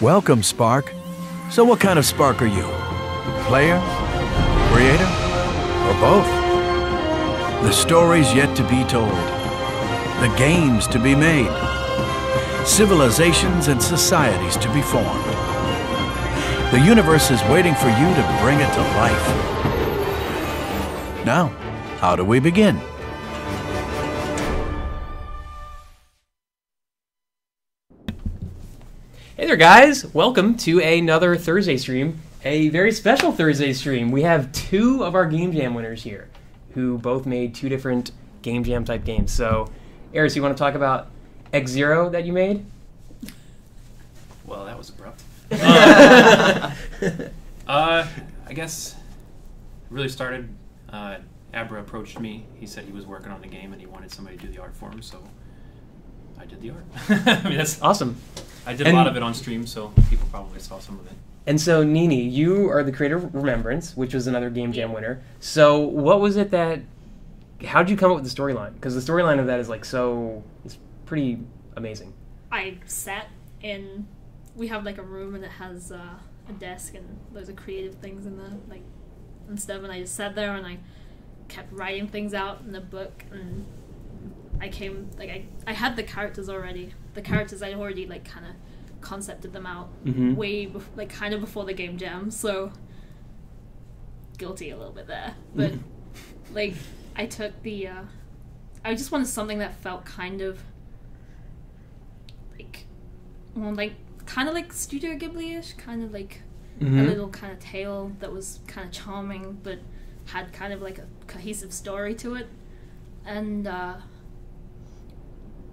Welcome, Spark. So what kind of Spark are you? Player? Creator? Or both? The stories yet to be told. The games to be made. Civilizations and societies to be formed. The universe is waiting for you to bring it to life. Now, how do we begin? Hey there, guys! Welcome to another Thursday stream, a very special Thursday stream. We have two of our GameJam winners here, who both made two different GameJam type games. So, Eris, you want to talk about X-Zero that you made? Well, that was abrupt. I guess it really started. Abra approached me. He said he was working on the game and he wanted somebody to do the art for him, so I did the art. I mean, that's awesome. I did a lot of it on stream, so people probably saw some of it. And so, Nini, you are the creator of Remembrance, which was another GameJam winner. So, what was it that? How did you come up with the storyline? Because the storyline of that is it's pretty amazing. I sat in. We have like a room and it has a desk and loads of creative things in there, and stuff. And I just sat there and I kept writing things out in the book. And I had the characters already. The characters I already kind of concepted them out way kind of before the game jam. So guilty a little bit there, but I took the. I just wanted something that felt kind of kind of like Studio Ghibli-ish, kind of like a little kind of tale that was kind of charming, but had kind of like a cohesive story to it. And I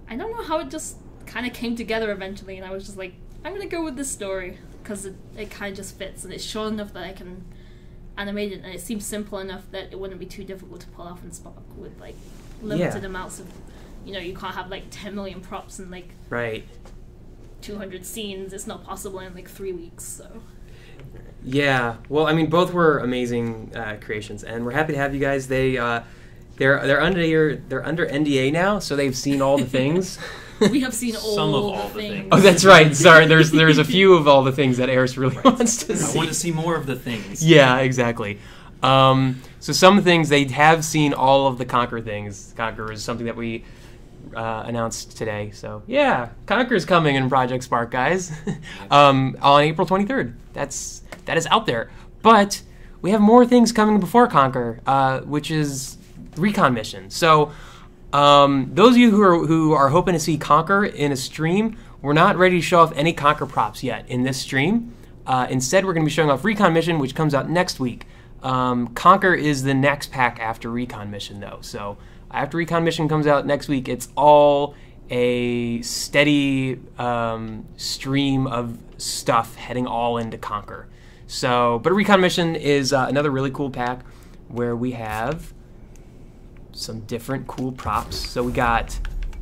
don't know how it just kind of came together eventually, and I was just like, I'm gonna go with this story because it kind of just fits, and it's short enough that I can animate it, and it seems simple enough that it wouldn't be too difficult to pull off in Spark with limited amounts of, you can't have 10 million props and right 200 scenes. It's not possible in 3 weeks. So yeah, well, I mean, both were amazing creations, and we're happy to have you guys. They're under NDA now, so they've seen all the things. We have seen all the things. Oh, that's right. Sorry, there's a few of all the things that Eris really wants to see. I want to see more of the things. Yeah, exactly. So some things, they have seen all of the Conquer things. Conquer is something that we announced today. So yeah, Conquer is coming in Project Spark, guys, on April 23rd. That is out there. But we have more things coming before Conquer, which is Recon mission. So those of you who are hoping to see Conquer in a stream, we're not ready to show off any Conquer props yet in this stream. Instead, we're going to be showing off Recon mission, which comes out next week. Conquer is the next pack after Recon mission, though. So after Recon mission comes out next week, it's all a steady stream of stuff heading all into Conquer. So, but Recon mission is another really cool pack where we have some different cool props. So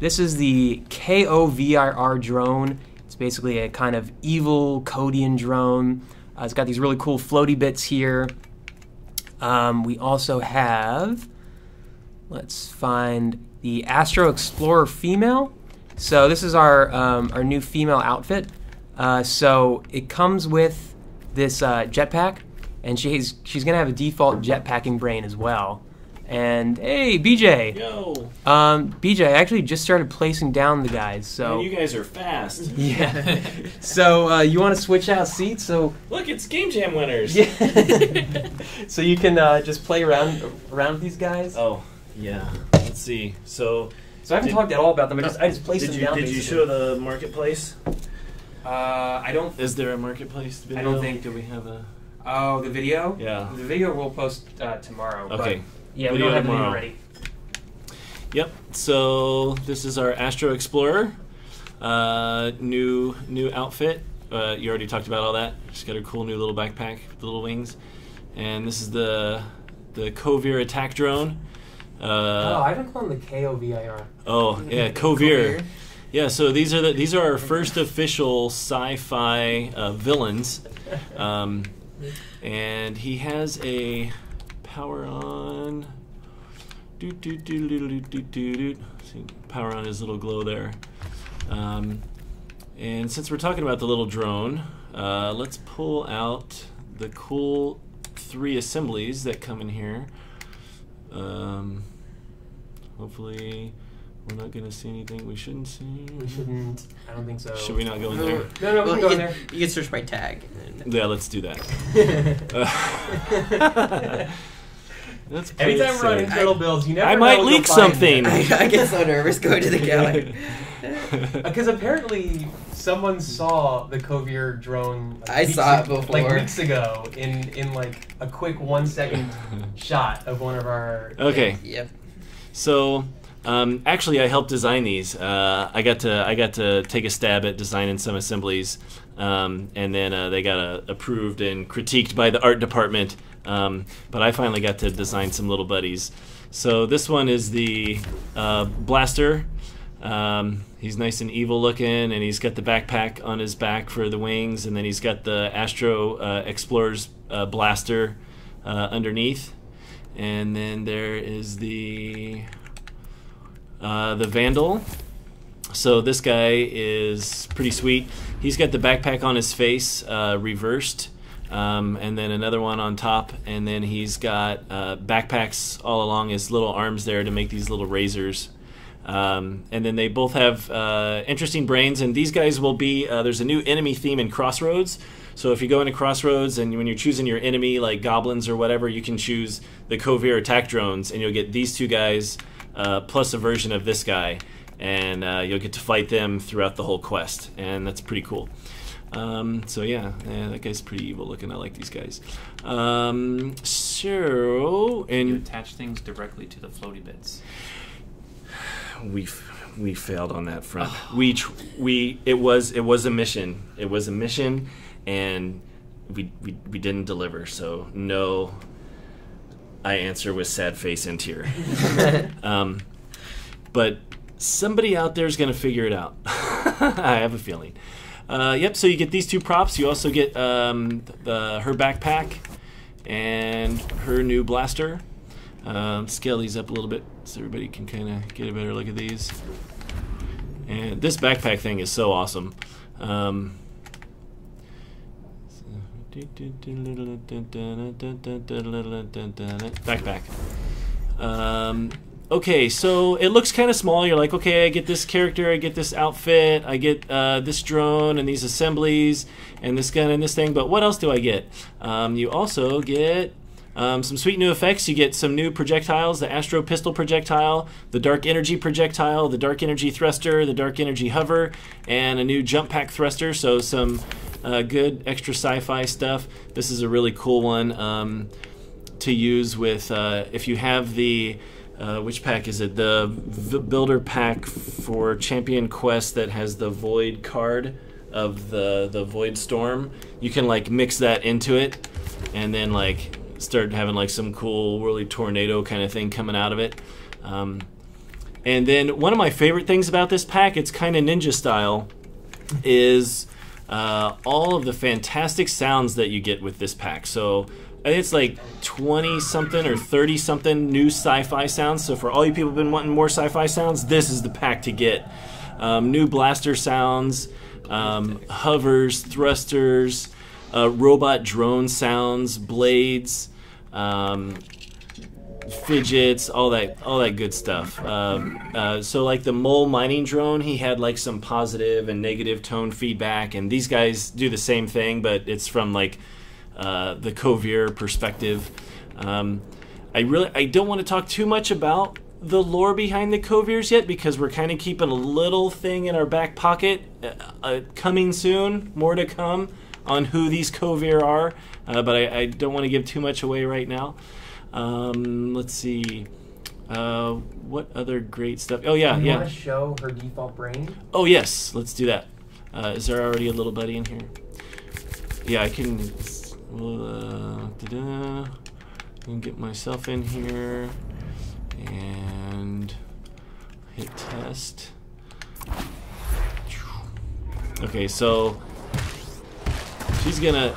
this is the KOVIR drone. It's basically a kind of evil Codian drone. It's got these really cool floaty bits here. We also have, let's find the Astro Explorer female. So this is our new female outfit. So it comes with this jetpack, and she's gonna have a default jetpacking brain as well. And hey, BJ. Yo. BJ, I actually just started placing down the guys. So man, you guys are fast. Yeah. So you want to switch out seats? So look, it's GameJam winners. Yeah. So you can just play around with these guys. Oh, yeah. Let's see. So I haven't talked at all about them. I just placed them down. Did you show the marketplace? I don't. Is there a marketplace video? I don't think. Do we have a? Oh, the video. Yeah. The video we'll post tomorrow. Okay. But yeah, we don't have the video ready. Yep. So this is our Astro Explorer, new outfit. You already talked about all that. She's got her cool new little backpack with the little wings, and this is the Kovir attack drone. I haven't called them the KOVIR. Oh yeah, Kovir. Yeah. So these are our first official sci-fi villains, and he has a power on. See, power on his little glow there. And since we're talking about the little drone, let's pull out the cool 3 assemblies that come in here. Hopefully we're not going to see anything we shouldn't see. We shouldn't. I don't think so. Should we not go in there? No, we can go in there. You can search by tag. Yeah, let's do that. Let's play Anytime it we're running safe. turtle builds, you never I know might what leak you'll find something. there. I get so nervous going to the gallery. Because apparently someone saw the Covier drone. I saw it before. Like weeks ago, in like a quick 1 second shot of one of our. Okay. Yep. So, actually, I helped design these. I got to take a stab at designing some assemblies, and then they got approved and critiqued by the art department. But I finally got to design some little buddies. So this one is the blaster. He's nice and evil looking, and he's got the backpack on his back for the wings, and then he's got the Astro Explorer's blaster underneath. And then there is the Vandal. So this guy is pretty sweet. He's got the backpack on his face reversed, and then another one on top, and then he's got backpacks all along his little arms there to make these little razors. And then they both have interesting brains, and these guys will be, there's a new enemy theme in Crossroads. So if you go into Crossroads and when you're choosing your enemy, like goblins or whatever, you can choose the Covier attack drones, and you'll get these 2 guys plus a version of this guy, and you'll get to fight them throughout the whole quest, and that's pretty cool. So yeah, that guy's pretty evil looking. I like these guys. So, and You attach things directly to the floaty bits. we failed on that front. It was a mission. It was a mission, and we didn't deliver. So no, I answer with sad face and tear. But somebody out there is going to figure it out. I have a feeling. Yep. So you get these 2 props. You also get her backpack and her new blaster. Scale these up a little bit so everybody can kind of get a better look at these. And this backpack thing is so awesome. Backpack. Okay, so it looks kind of small. You're like, okay, I get this character, I get this outfit, I get this drone and these assemblies and this gun and this thing, but what else do I get? You also get some sweet new effects. You get some new projectiles, the Astro Pistol projectile, the Dark Energy projectile, the Dark Energy thruster, the Dark Energy hover, and a new jump pack thruster, so some good extra sci-fi stuff. This is a really cool one to use with, if you have the, which pack is it? The builder pack for Champion Quest that has the Void card of the Void Storm. You can like mix that into it and then like start having like some cool whirly tornado kind of thing coming out of it. And then one of my favorite things about this pack, it's kind of ninja style, is all of the fantastic sounds that you get with this pack. So I think it's like 20-something or 30-something new sci-fi sounds. So for all you people who've been wanting more sci-fi sounds, this is the pack to get. New blaster sounds, hovers, thrusters, robot drone sounds, blades, fidgets, all that good stuff. So like the mole mining drone, he had like some positive and negative tone feedback, and these guys do the same thing, but it's from like the Covier perspective. I don't want to talk too much about the lore behind the Coviers yet, because we're kind of keeping a little thing in our back pocket. Coming soon, more to come on who these Covier are, but I don't want to give too much away right now. Let's see. What other great stuff? Oh yeah, You yeah. want to show her default brain? Oh yes, let's do that. Is there already a little buddy in here? Yeah, I can. I'll get myself in here and hit test. Okay, so she's gonna.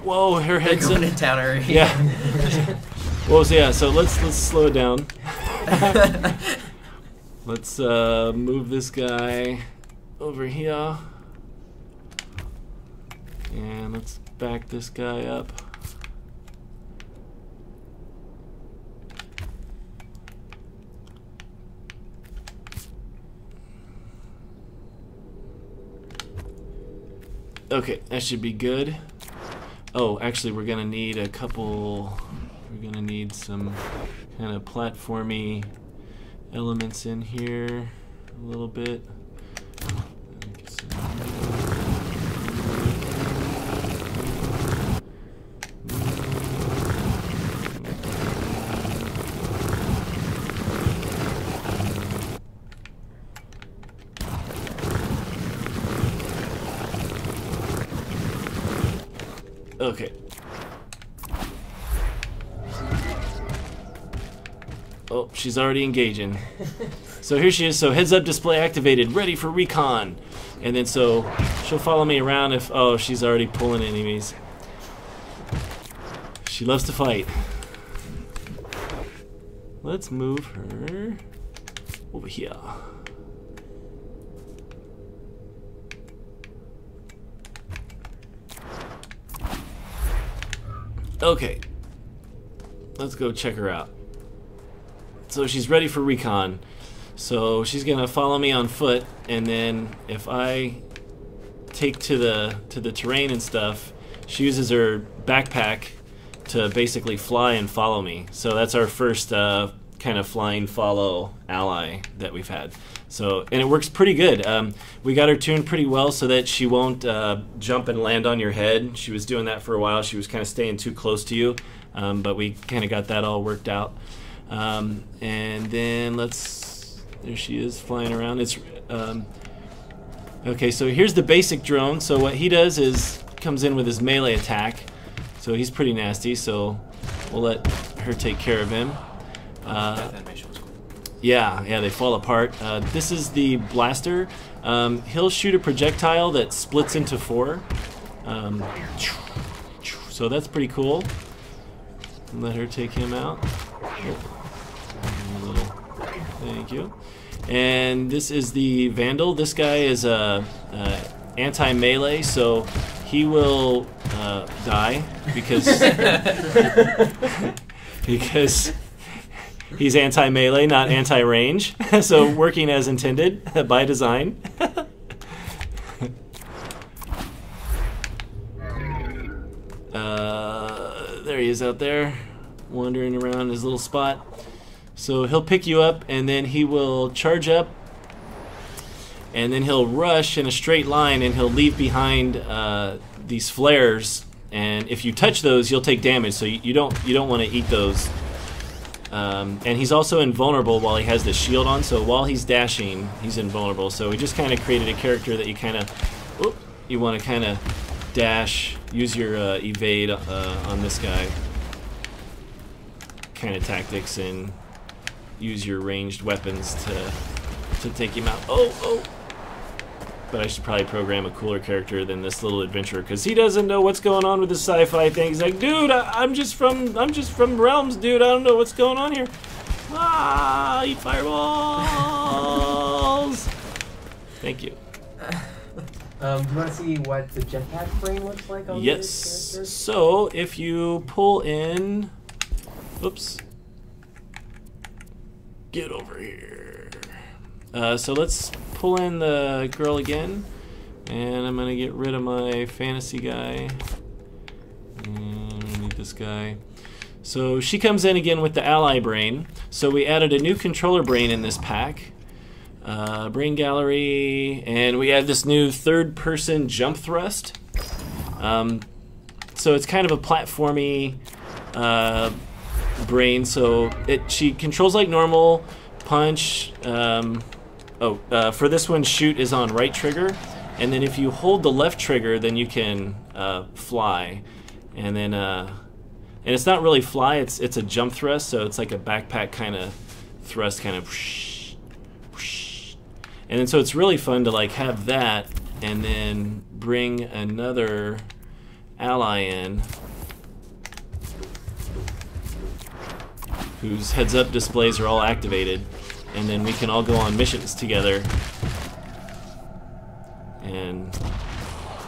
Whoa, her They're head's going up. to town already. Yeah. Well, so yeah. So let's slow it down. Let's move this guy over here. And let's back this guy up. Okay, that should be good. Oh, actually, we're gonna need a couple. We're gonna need some kind of platformy elements in here a little bit. Okay. Oh, she's already engaging. So here she is. So heads up display activated, ready for recon. And then so she'll follow me around if, oh, she's already pulling enemies. She loves to fight. Let's move her over here. Okay, let's go check her out. So she's ready for recon. So she's gonna follow me on foot, and then if I take to the terrain and stuff, she uses her backpack to basically fly and follow me. So that's our first kind of flying follow ally that we've had. So, and it works pretty good. We got her tuned pretty well so that she won't jump and land on your head. She was doing that for a while. She was kind of staying too close to you, but we kind of got that all worked out. And then there she is flying around. It's okay, so here's the basic drone. So what he does is comes in with his melee attack. So he's pretty nasty, so we'll let her take care of him. That animation was cool. Yeah, they fall apart. This is the blaster. He'll shoot a projectile that splits into 4. So that's pretty cool. Let her take him out. Thank you. And this is the Vandal. This guy is anti-melee, so he will die because he's anti-melee, not anti-range. So working as intended by design. There he is out there, wandering around his little spot. So he'll pick you up, and then he will charge up, and then he'll rush in a straight line, and he'll leave behind these flares. And if you touch those, you'll take damage. So you don't want to eat those. And he's also invulnerable while he has the shield on. So while he's dashing, he's invulnerable. So we just kind of created a character that you want to kind of dash, use your evade on this guy kind of tactics, and use your ranged weapons to take him out. Oh! But I should probably program a cooler character than this little adventurer, because he doesn't know what's going on with this sci-fi thing. He's like, dude, I'm just from Realms, dude. I don't know what's going on here. Eat fireballs. Thank you. Do you want to see what the jetpack frame looks like on Yes. these characters? So if you pull in, oops, get over here. So let's pull in the girl again, and I'm gonna get rid of my fantasy guy. And I need this guy. So she comes in again with the ally brain. So we added a new controller brain in this pack. Brain gallery, and we add this new third-person jump thrust. So it's kind of a platformy brain. So she controls like normal, punch. For this one, shoot is on right trigger, and then if you hold the left trigger, then you can fly, and then and it's not really fly. It's a jump thrust, so it's like a backpack kind of thrust, kind of. And then so it's really fun to like have that, and then bring another ally in whose heads-up displays are all activated, and then we can all go on missions together and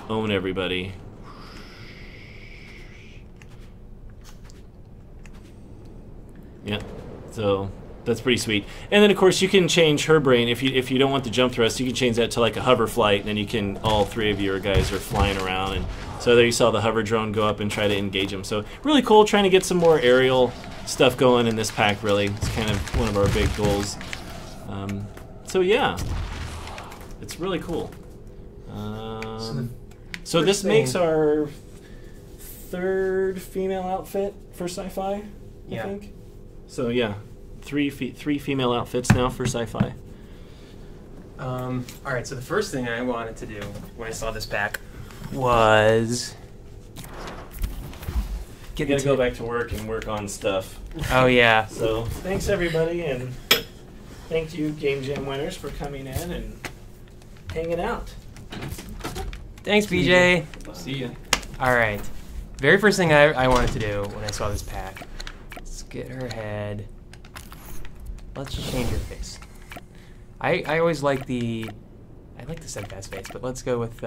own everybody. Yeah. So that's pretty sweet. And then of course you can change her brain if you don't want the jump thrust. You can change that to like a hover flight, and then you can all three of your guys are flying around. And so there you saw the hover drone go up and try to engage him. So really cool, trying to get some more aerial stuff going in this pack. Really, it's kind of one of our big goals. So yeah, it's really cool. So this makes our third female outfit for Sci-Fi, I think. So yeah, three female outfits now for Sci-Fi. All right, so the first thing I wanted to do when I saw this pack was You gotta go back to work and work on stuff. Oh yeah. So thanks everybody, and thank you GameJam winners for coming in and hanging out. Thanks, BJ. See ya. All right. Very first thing I wanted to do when I saw this pack. Let's get her head. Let's change her face. I always like the steadfast face, but let's go with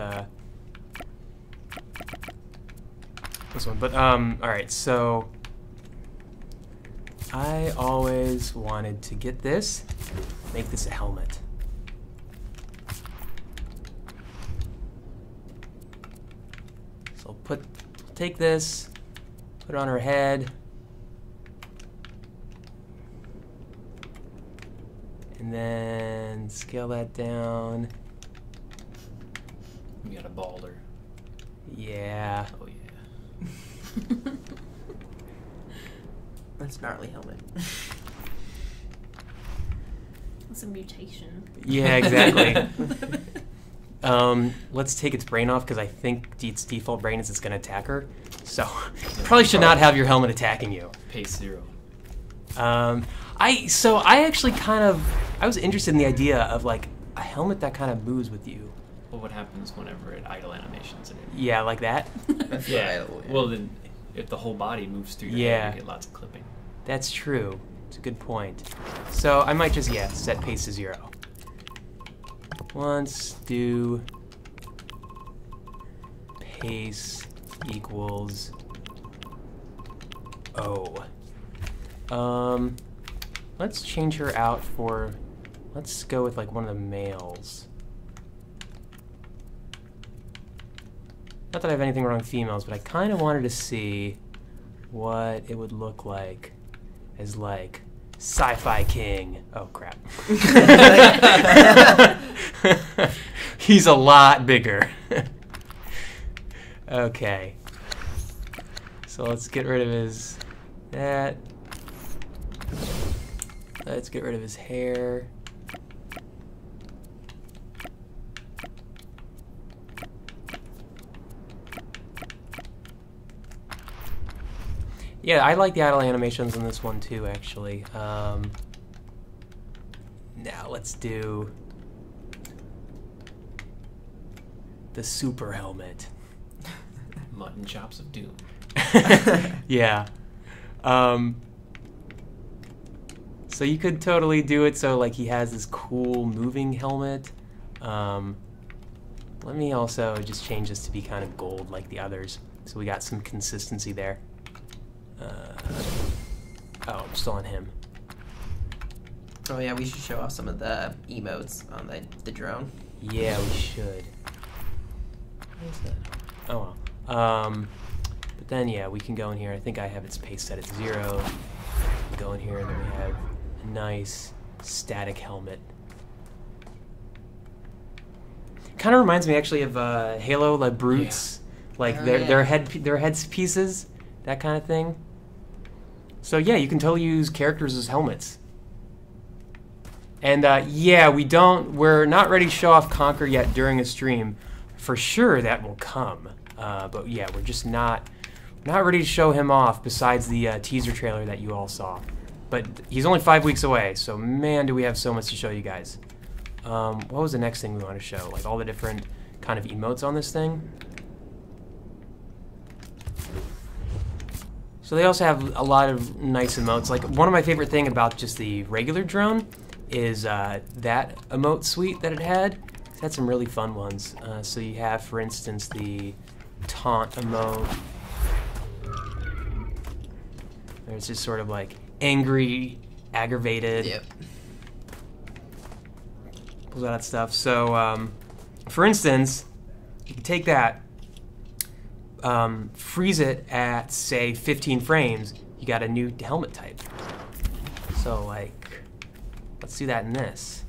this one. But all right. So I always wanted to get this, make this a helmet. So take this, put it on her head, and then scale that down. We got a balder. Yeah. Oh yeah. That's gnarly helmet. That's a mutation. Yeah, exactly. Let's take its brain off because I think its default brain is it's going to attack her. So probably should not have your helmet attacking you. Pace 0. I actually I was interested in the idea of like a helmet that kind of moves with you. Well, what happens whenever it idle animations in it? Yeah, like that. That's Yeah. idle, Well, then if the whole body moves through your Yeah. head, you get lots of clipping. That's true. It's a good point. So I might just set pace to 0. Let's do pace equals O. Let's change her out for. Let's go with like one of the males. Not that I have anything wrong with females, but I kind of wanted to see what it would look like as like Sci-Fi King. Oh crap. He's a lot bigger. Okay. So let's get rid of that. Let's get rid of his hair. Yeah, I like the idle animations in this one too, actually. Now let's do the super helmet. Mutton chops of doom. Yeah. So you could totally do it so like he has this cool moving helmet. Let me also just change this to be kind of gold like the others, so we got some consistency there. Oh, I'm still on him. Oh yeah, we should show off some of the emotes on the drone. Yeah, we should. What is that? Oh well. But then yeah, we can go in here. I think I have its pace set at 0. We go in here and then we have a nice static helmet. Kind of reminds me actually of Halo, like brutes, like Oh, their heads pieces, that kind of thing. So yeah, you can totally use characters as helmets. And yeah, we're not ready to show off Conquer yet during a stream. For sure that will come. But yeah, we're just not ready to show him off besides the teaser trailer that you all saw. But he's only 5 weeks away, so man, do we have so much to show you guys. What was the next thing we want to show? Like all the different kind of emotes on this thing? So they also have a lot of nice emotes. Like one of my favorite thing about just the regular drone is that emote suite that it had. It had some really fun ones. So you have, for instance, the taunt emote. There's just sort of like angry, aggravated. Yep. Pulls out that stuff. So, for instance, you can take that, freeze it at, say, 15 frames, you got a new helmet type. So, like, let's do that in this.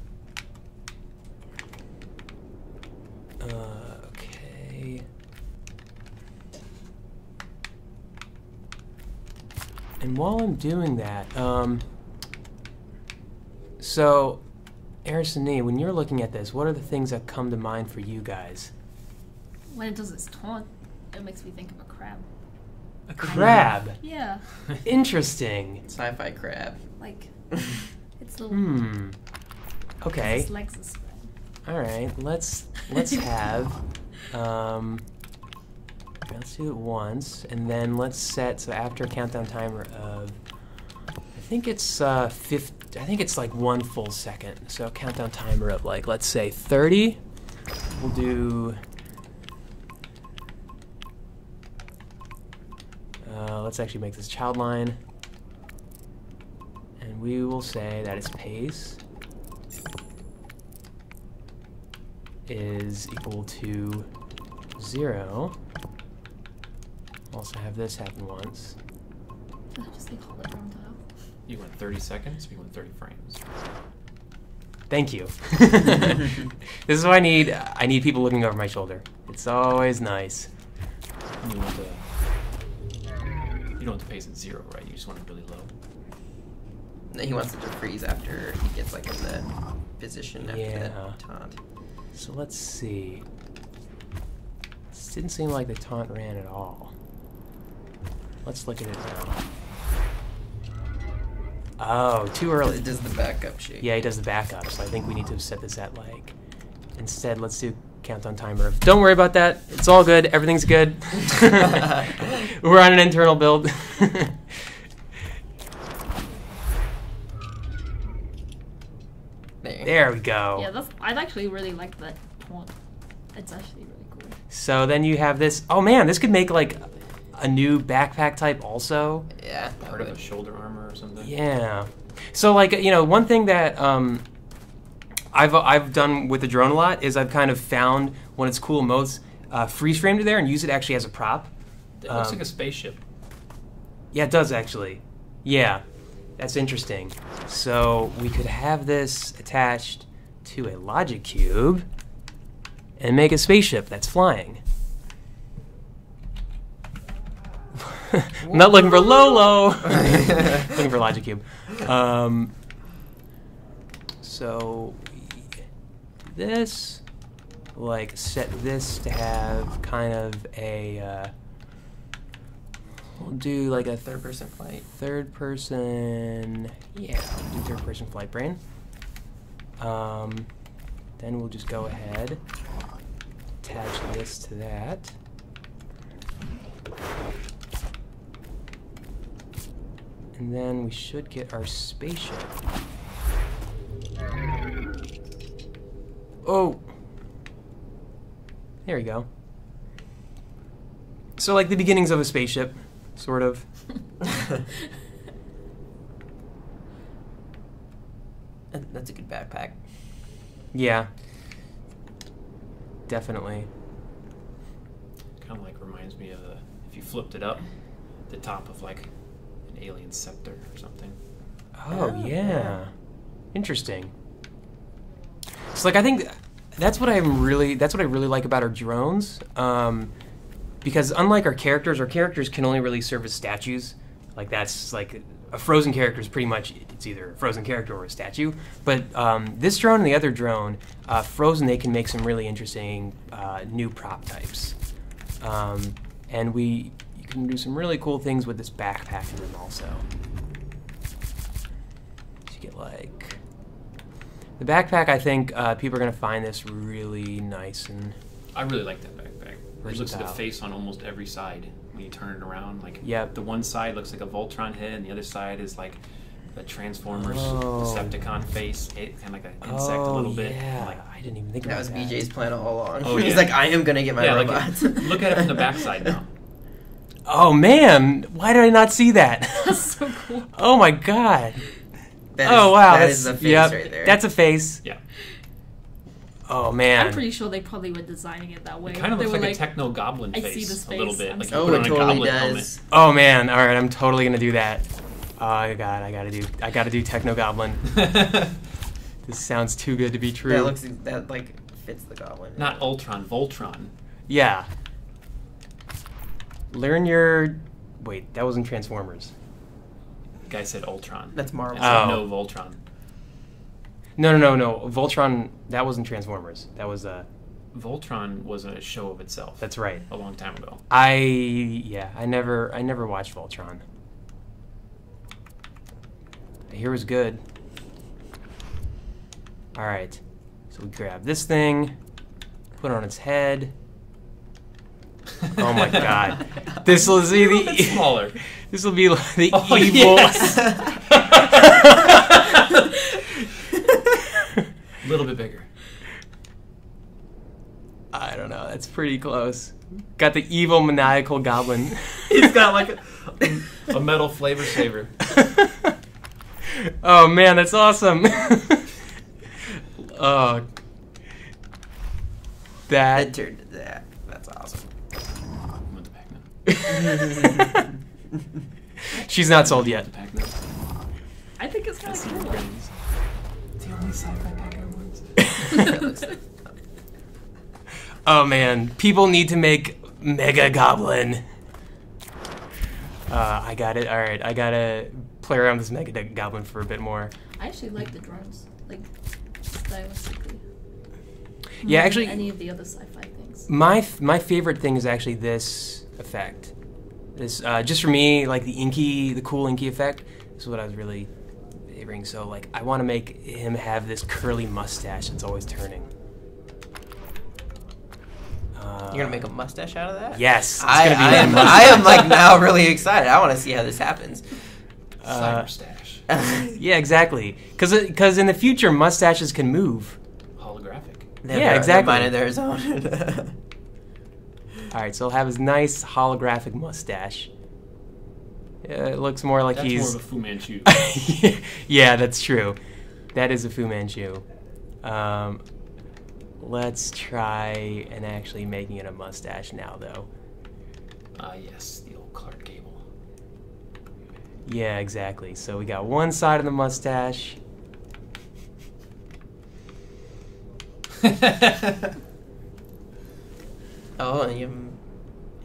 Okay. And while I'm doing that, so, Eris and Nee, when you're looking at this, what are the things that come to mind for you guys? When it does its taunt, it makes me think of a crab. A crab? Yeah. Interesting. Sci-fi crab. Like, it's little. Okay. Its legs are spread. All right. Let's have. Let's do it once, and then let's set. So after a countdown timer of, I think it's I think it's like 1 full second. So countdown timer of like, let's say 30. We'll do. Let's actually make this child line, and we will say that its pace is equal to 0. Also have this happen once. Just like hologram tile. You went 30 seconds, we went 30 frames. Thank you. This is what I need. I need people looking over my shoulder. It's always nice. You want the you don't want the pace at 0, right? You just want it really low. No, he wants it to freeze after he gets like in the position after Yeah. the taunt. So let's see. This didn't seem like the taunt ran at all. Let's look at it now. Oh, too early. It does the backup shape. Yeah, he does the backup, so I think we need to set this at like... Instead, let's do countdown timer of... Don't worry about that. It's all good. Everything's good. We're on an internal build. There we go. Yeah, I'd actually really like that taunt. It's actually really cool. So then you have this... Oh man, this could make like a new backpack type also. Yeah. Part of a shoulder armor or something. Yeah. So like, you know, one thing that I've done with the drone a lot is I've kind of found when it's cool emotes, freeze framed it there and use it actually as a prop. It looks like a spaceship. Yeah, it does actually. Yeah, that's interesting. So we could have this attached to a logic cube and make a spaceship that's flying. I'm not looking for Lolo. Looking for logic cube. So this, like, set this to have kind of a. We'll do like a Third-person flight. third person. Yeah, we'll do third person flight brain. Then we'll just go ahead, attach this to that. And then we should get our spaceship. Oh! There we go. So like the beginnings of a spaceship, sort of. That's a good backpack. Yeah. Definitely. Kind of like reminds me of if you flipped it up, the top of like an alien scepter or something. Oh, yeah. Interesting. So like I think that's what I really like about our drones. Because unlike our characters can only really serve as statues. Like that's like a frozen character is pretty much it's either a frozen character or a statue. But this drone and the other drone, frozen, they can make some really interesting new prop types. And you can do some really cool things with this backpack in them also. So you get like the backpack. I think people are gonna find this really nice and. I really like that backpack. It looks like a versatile. face on almost every side when you turn it around. Like Yep. the one side looks like a Voltron head, and the other side is like a Transformers Oh. Decepticon face, kind of like an insect a little bit. Yeah, Like, I didn't even think That about was that. BJ's plan all along. Oh, He's yeah. like, I am gonna get my yeah, like robots. look at it from the backside now. Oh man, why did I not see that? That's so cool. Oh my god. That Oh is- wow, that is the face right there. That's a face. Yeah. Oh man. I'm pretty sure they probably were designing it that way. It kind of they looks were like a techno goblin I face. see this a little face, bit. I'm Like you sorry. put Oh, on it a totally goblin does. Oh man, all right, I'm totally gonna do that. Oh god, I gotta do Techno Goblin. helmet. This sounds too good to be true. That like fits the goblin. Not Ultron, Voltron. Yeah. Learn your. Wait, that wasn't Transformers. Guy said Ultron. That's Marvel. I said Oh. no Voltron. No. Voltron. That wasn't Transformers. That was Voltron was a show of itself. That's right. a long time ago. I never watched Voltron. I hear it was good. All right. So we grab this thing, put it on its head. Oh my god. This will be the Smaller. This will be the Oh, evil. yes. A little bit bigger. I don't know. That's pretty close. Got the evil maniacal goblin. He's got like a metal flavor saver. Oh man, that's awesome. Oh, That that. turned that. That's awesome. I'm with the pack now. She's not sold yet. The pack now. I think it's kind of cool. It's the only sci-fi pack I want. That looks like- Oh man, people need to make Mega Goblin. I got it. All right, I gotta play around with this Mega Goblin for a bit more. I actually like the drones, like stylistically. Yeah, More actually- than any of the other sci-fi things. My favorite thing is actually this effect. This just for me, like the cool inky effect. This is what I was really favoring. So like, I want to make him have this curly mustache that's always turning. You're gonna make a mustache out of that? Yes, it's I gonna be am. a I mustache. am like now really excited. I want to see how this happens. Cyber stash. Yeah, exactly. Because in the future, mustaches can move. Holographic. Yeah, exactly. Mine of theirs own. All right, so he'll have his nice holographic mustache. Yeah, it looks more like That's he's. more of a Fu Manchu. Yeah, that's true. That is a Fu Manchu. Let's try and actually making it a mustache now, though. Yes, the old Clark Gable. Yeah, exactly. So we got one side of the mustache. Oh, and you.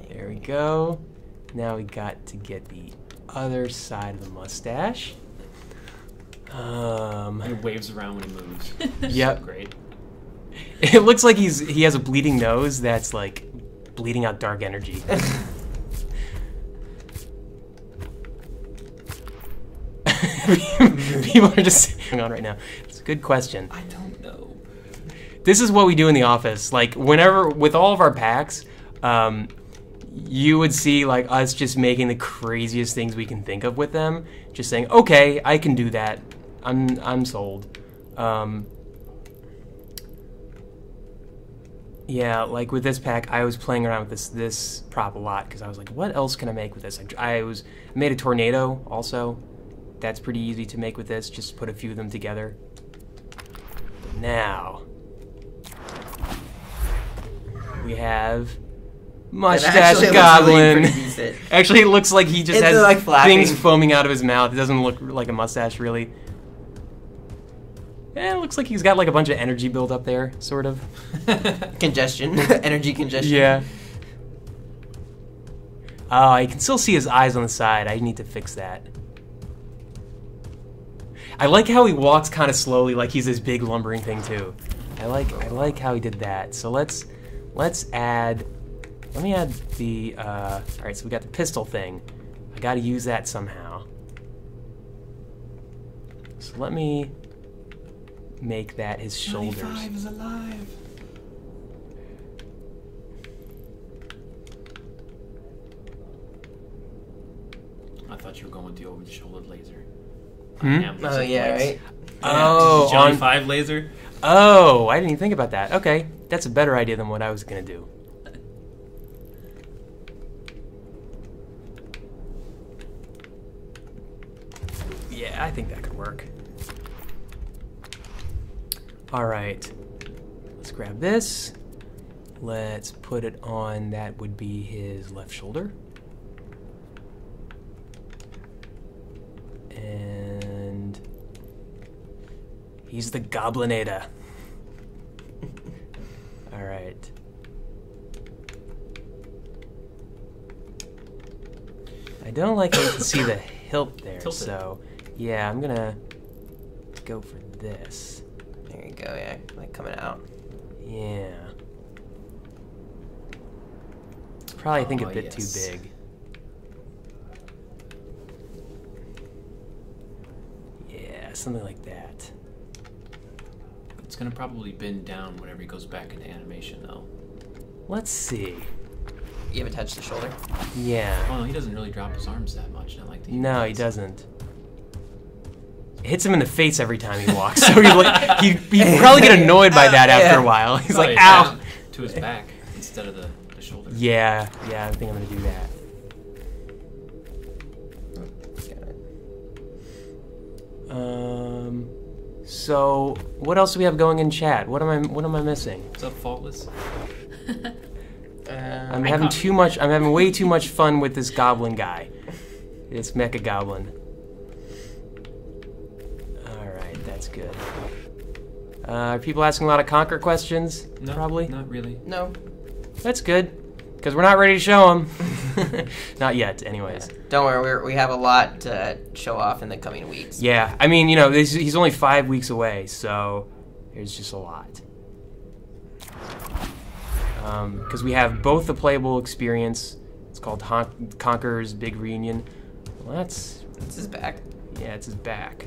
There we go. Now we got to get the other side of the mustache. And it waves around when he moves. Yep. So great. It looks like he has a bleeding nose that's like bleeding out dark energy. People are just hang on right now. It's a good question. I don't know. This is what we do in the office. Like whenever with all of our packs, you would see like us just making the craziest things we can think of with them. Just saying, okay, I can do that. I'm sold. Yeah, like with this pack, I was playing around with this prop a lot because I was like, what else can I make with this? I made a tornado also. That's pretty easy to make with this. Just put a few of them together. But now we have Mustache actually looks Goblin. really pretty decent. Actually, it looks like he just It's, has like, flapping. things foaming out of his mouth. It doesn't look like a mustache, really. Yeah, it looks like he's got like a bunch of energy build up there, sort of. Congestion. Energy congestion. Yeah. Oh, I can still see his eyes on the side. I need to fix that. I like how he walks kind of slowly, like he's this big lumbering thing too. I like how he did that. So let's add. Let me add the. All right, so we got the pistol thing. I got to use that somehow. So let me make that his shoulders. 95 is alive. I thought you were going with the over-the-shoulder laser. Oh yeah, right. Oh, Johnny on 5 laser. Oh, I didn't even think about that. Okay, that's a better idea than what I was gonna do. Yeah, I think that could work. All right. Let's grab this. Let's put it on, that would be his left shoulder. And he's the Goblinator. All right. I don't like how you can see the hilt there, Tilted. so yeah, I'm gonna go for this. There you go, yeah, like coming out. Yeah. Probably, I think, a Oh, bit yes. too big. Yeah, something like that. It's gonna probably bend down whenever he goes back into animation, though. Let's see. You haven't touched the shoulder? Yeah. Oh, no, he doesn't really drop his arms that much. Not like the No, he humans. doesn't. It hits him in the face every time he walks, so he'd probably get annoyed by that after a while. He's Probably like, ow! down to his back instead of the shoulder. Yeah, I think I'm gonna do that. So what else do we have going in chat? What am I missing? What's up, Faultless? I'm having too much. I'm having way too much fun with this goblin guy. This mecha goblin. All right, that's good. Are people asking a lot of Conquer questions? No, Probably. not really. No. That's good, because we're not ready to show them. Not yet, anyways. Don't worry, we have a lot to show off in the coming weeks. Yeah, I mean, you know, he's only 5 weeks away, so there's just a lot. Because we have both the playable experience. It's called Conqueror's Big Reunion. Well, that's... It's his back. Yeah, it's his back.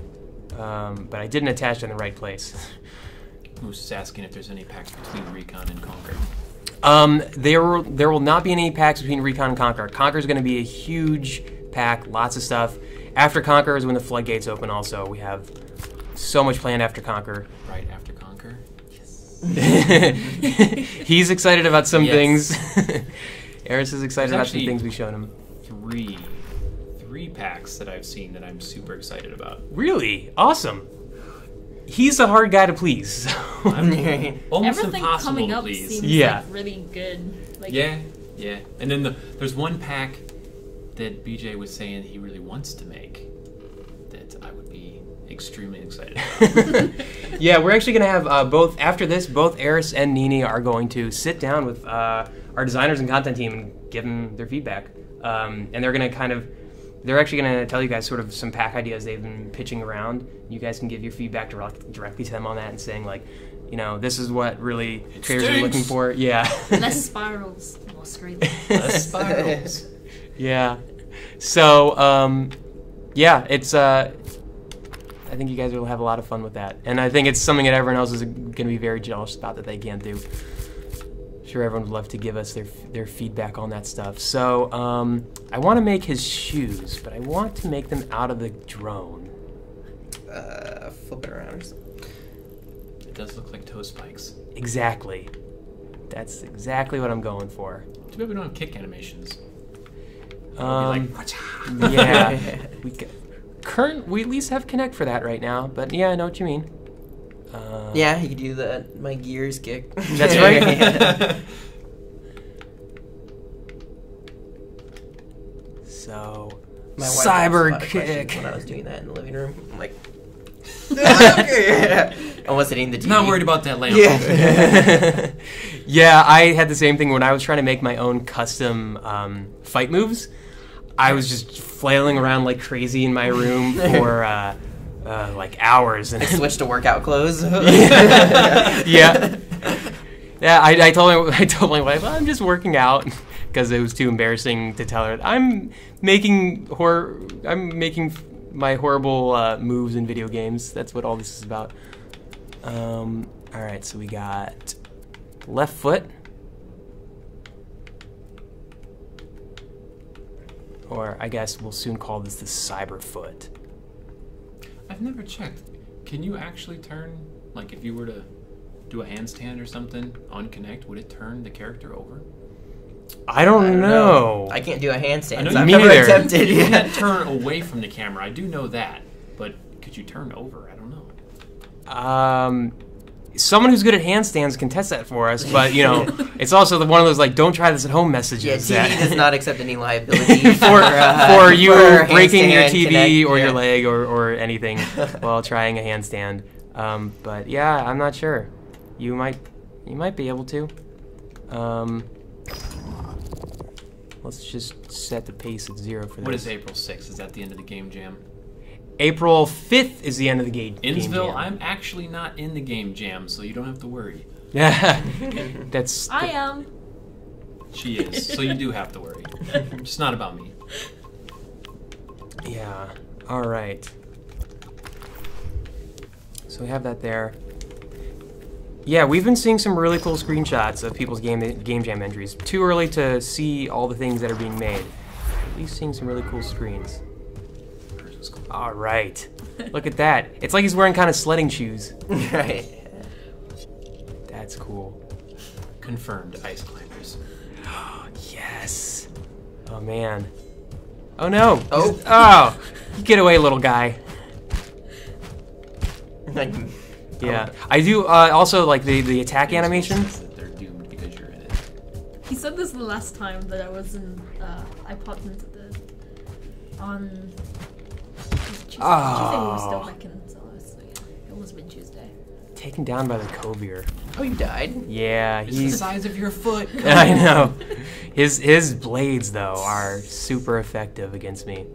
But I didn't attach it in the right place. Who's just asking if there's any packs between Recon and Conquer? There will not be any packs between Recon and Conquer. Conquer is going to be a huge pack, lots of stuff. After Conquer is when the floodgates open also. We have so much planned after Conquer. Right after Conquer? He's excited about some Yes. things. Eris is excited There's about some actually things we showed him. Three packs that I've seen that I'm super excited about. Really? Awesome. He's a hard guy to please. Almost Everything impossible coming to up please. seems Yeah. like really good. Like, Yeah. And then there's one pack that BJ was saying he really wants to make that I would be extremely excited about. Yeah, we're actually going to have both, after this, both Eris and Nini are going to sit down with our designers and content team and give them their feedback. And they're going to they're actually going to tell you guys sort of some pack ideas they've been pitching around. You guys can give your feedback directly to them on that and saying, like, you know, this is what really creators are looking for. Yeah. less spirals, more straight. Less spirals. Yeah. So, yeah, it's, I think you guys will have a lot of fun with that. And I think it's something that everyone else is going to be very jealous about that they can't do. Sure, everyone would love to give us their feedback on that stuff. So, I want to make his shoes, but I want to make them out of the drone. Flip it around or something. It does look like toe spikes. Exactly. That's exactly what I'm going for. Too bad we don't have kick animations. Yeah. We at least have Connect for that right now, but yeah, I know what you mean. Yeah, you could do my gears kick. That's right. So, My wife asked a cyber lot of questions kick. when I was doing that in the living room. I'm like, almost hitting the TV. Not worried about that lamp. Yeah. Yeah, I had the same thing when I was trying to make my own custom fight moves. I was just flailing around like crazy in my room for like hours. And Switch to workout clothes. Yeah. I told my wife, I'm just working out, because it was too embarrassing to tell her. I'm making my horrible moves in video games. That's what all this is about. All right, so we got left foot, or I guess we'll soon call this the cyber foot. I've never checked. Can you actually turn, like if you were to do a handstand or something on Connect, would it turn the character over? I don't know. I can't do a handstand. I know So I've me never neither. attempted. You Yeah. can't turn away from the camera. I do know that. but could you turn over? I don't know. Someone who's good at handstands can test that for us, but you know, it's also one of those like "don't try this at home" messages. Yeah, TV that does not accept any liability for you for breaking your handstand TV connect, or yeah. your leg or anything while trying a handstand. But yeah, I'm not sure. You might be able to. Let's just set the pace at 0 for this. What is April 6th? Is that the end of the Game Jam? April 5th is the end of the game. Innsville, Jam. I'm actually not in the Game Jam, so you don't have to worry. Yeah, that's. I am. She is, so you do have to worry. It's not about me. Yeah. All right. So we have that there. Yeah, we've been seeing some really cool screenshots of people's game jam entries. Too early to see all the things that are being made. At least seeing some really cool screens. All right. Look at that. It's like he's wearing kind of sledding shoes. Right. That's cool. Confirmed ice climbers. Yes. Oh man. Oh no. Oh. Oh. Get away, little guy. Yeah. I do also like the attack animation. That they're doomed because you're in it. He said this the last time that I was in. I popped into on Tuesday. Tuesday we were still back in, so it must have been Tuesday. Taken down by the Covier. Oh, you died? Yeah, It's the size of your foot. I know. His blades though are super effective against me.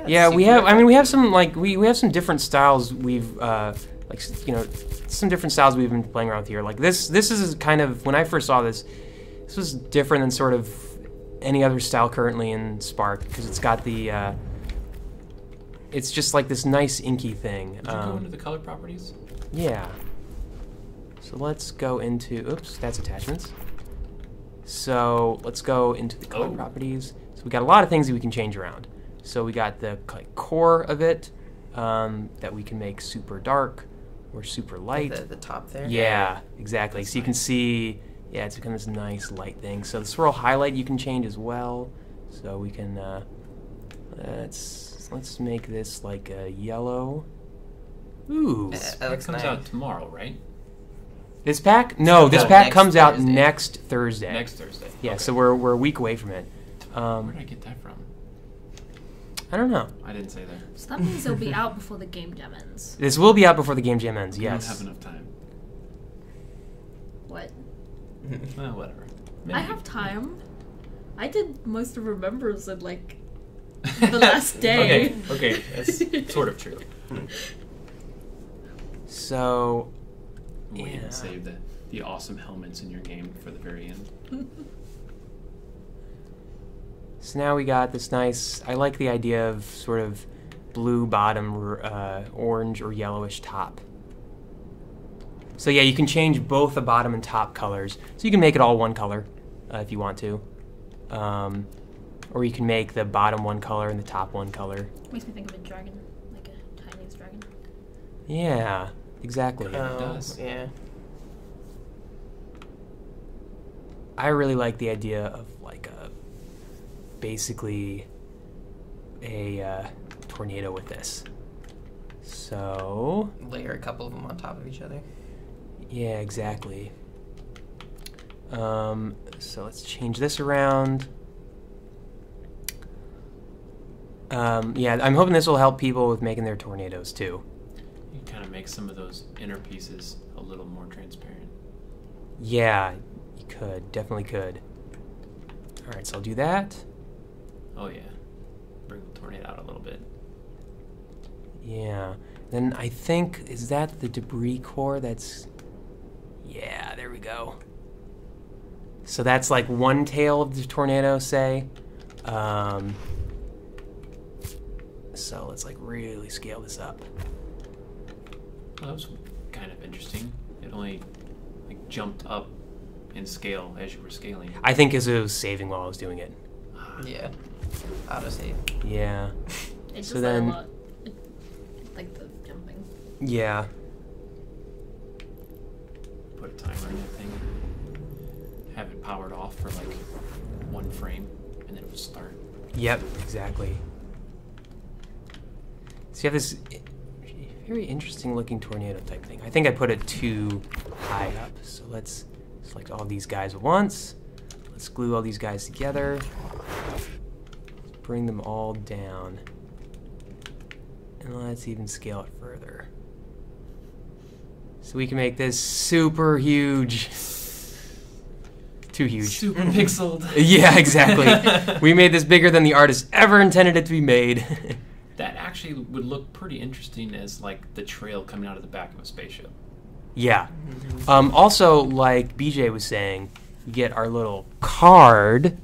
Yeah, we have. I mean, we have some like we have some different styles. We've like some different styles we've been playing around with here. Like this is kind of when I first saw this. This was different than sort of any other style currently in Spark because it's got the. It's just like this nice inky thing. Did you go into the color properties? Yeah. So let's go into. Oops, that's attachments. So let's go into the color properties. So we got a lot of things that we can change around. So we got the core of it that we can make super dark or super light. The top there? Yeah, exactly. So you can see, yeah, it's become this nice light thing. So the swirl highlight you can change as well. So we can, let's make this like a yellow. Ooh. That It comes out tomorrow, right? This pack? No, this No, pack next comes out Thursday. next Thursday. Next Thursday. Yeah, Okay. so we're a week away from it. Where did I get that from? I don't know. I didn't say that. So that means it'll be out before the game jam ends. This will be out before the Game Jam ends, We yes. don't have enough time. What? Well, whatever. I have time. I did most of Remembers in like the last day. Okay, that's sort of true. So, We yeah. can save the awesome helmets in your game for the very end. So now we got this nice, I like the idea of sort of blue bottom, orange or yellowish top. So yeah, you can change both the bottom and top colors. So you can make it all one color if you want to. Or you can make the bottom one color and the top one color. Makes me think of a dragon, like a Chinese dragon. Yeah, exactly. It does. Yeah. I really like the idea of like basically a tornado with this. So Layer a couple of them on top of each other. yeah, exactly. So let's change this around. Yeah, I'm hoping this will help people with making their tornadoes too. You kind of make some of those inner pieces a little more transparent. Yeah, you could, definitely could. All right, so I'll do that. Oh yeah, bring the tornado out a little bit. Yeah. Then I think, is that the debris core that's... Yeah, there we go. So that's like one tail of the tornado, say. So let's like really scale this up. Well, that was kind of interesting. It only like jumped up in scale as you were scaling. I think as it was saving while I was doing it. Yeah. Autosave. Yeah. It So does then- that a lot. Like the jumping. Yeah. Put a timer in that thing. Have it powered off for like 1 frame, and then it would start. Yep, exactly. So you have this very interesting looking tornado type thing. I think I put it too high up. So let's select all these guys at once. Let's glue all these guys together. Bring them all down. And let's even scale it further. So we can make this super huge. Too huge. Super pixeled. Yeah, exactly. We made this bigger than the artist ever intended it to be made. That actually would look pretty interesting as like the trail coming out of the back of a spaceship. Yeah. Also, like BJ was saying, you get our little card.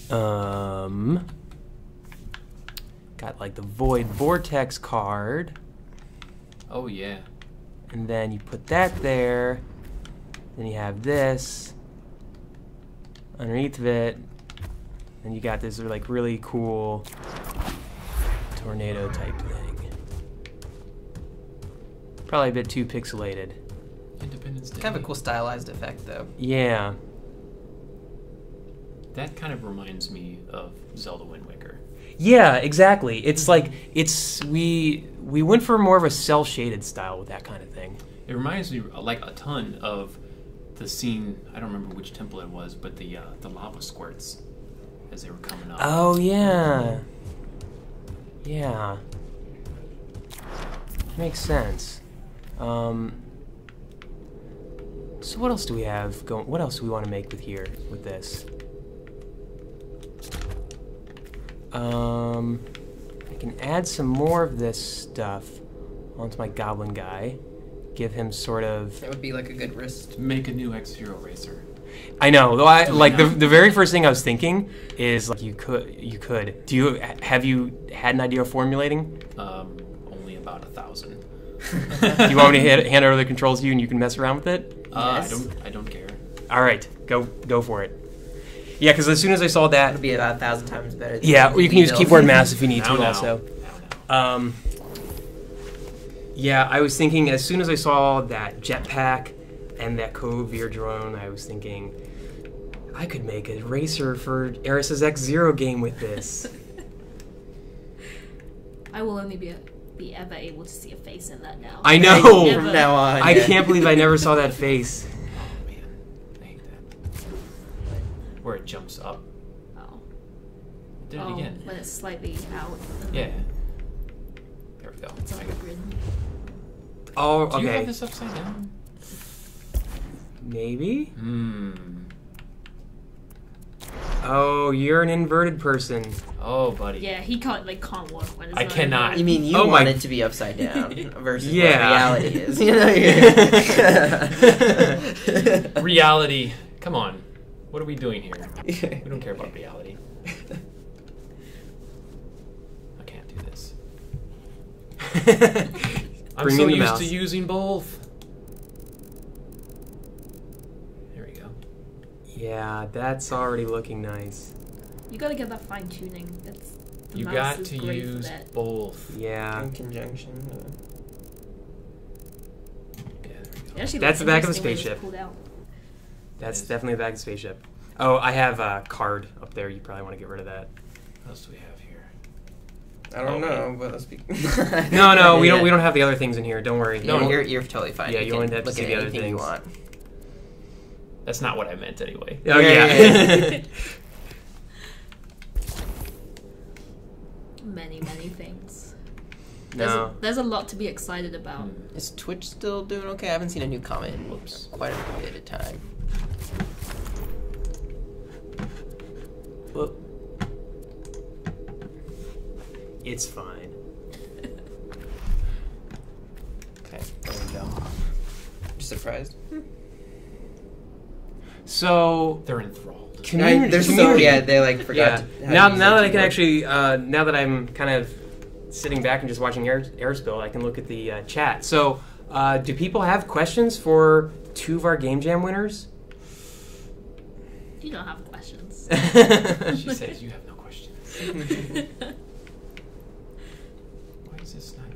Got like the Void Vortex card. Oh yeah. And then you put that there. Then you have this underneath of it. And you got this like really cool tornado type thing. Probably a bit too pixelated. Independence Day. Kind of a cool stylized effect, though. Yeah. That kind of reminds me of Zelda Wind Waker. Yeah, exactly. It's like we went for more of a cell shaded style with that kind of thing. It reminds me like a ton of the scene. I don't remember which temple it was, but the lava squirts as they were coming up. Oh yeah. Yeah. Makes sense. So what else do we have going? What else do we want to make with this? I can add some more of this stuff onto my goblin guy. Give him sort of. That would be like a good wrist. Make a new X-Zero racer. I know. Though like the very first thing I was thinking is like you could. Have you had an idea of formulating? Only about 1,000. Do you want me to hand over the controls to you and you can mess around with it? Yes. I don't care. All right, go for it. Yeah, because as soon as I saw that, It'd be about 1,000 times better. Than yeah, you can use keyboard mouse if you need to. Now. Also, yeah, I was thinking as soon as I saw that jetpack and that Covier drone, I was thinking I could make a racer for Eris's X-Zero game with this. I will only be ever able to see a face in that now. I know. Never. From now on. I yeah. can't believe I never saw that face. Oh man, I hate that. Where it jumps up. Oh. Did it again. When it's slightly out. Yeah. There we go. It's on the grid. Oh, Do you have okay. this upside down? Maybe. Hmm. Oh, you're an inverted person. Oh, buddy. Yeah, he can't walk when it's I not cannot. inverted. You mean you Oh want my- it to be upside down versus Yeah. what reality is? You know. Reality. Come on. What are we doing here? We don't care about reality. I can't do this. I'm Bring so in the used mouse. to using both. There we go. Yeah, that's already looking nice. You gotta get that fine tuning. The You mouse got is to great for use that. both. Yeah. In conjunction. Yeah, there we go. It actually That's looks the back of a interesting when it's spaceship. pulled out. That's definitely the back of the spaceship. Oh, I have a card up there. You probably want to get rid of that. What else do we have here? I don't Okay. know, but let's be. No, we don't have the other things in here. Don't worry. No, No, you're totally fine. Yeah, you can only have to look see at the other anything you things. want. That's not what I meant anyway. Oh Yeah, yeah. Many things. No. There's a lot to be excited about. Is Twitch still doing okay? I haven't seen a new comment in Whoops. quite a bit of time. Well, it's fine. Okay, there we go. Just surprised. So They're enthralled. They're so they like forgot. yeah. To, Now to use that their I can keyboard. actually now that I'm kind of sitting back and just watching Airspill, I can look at the chat. So, do people have questions for two of our Game Jam winners? You don't have questions. She says you have no questions. Why is this not?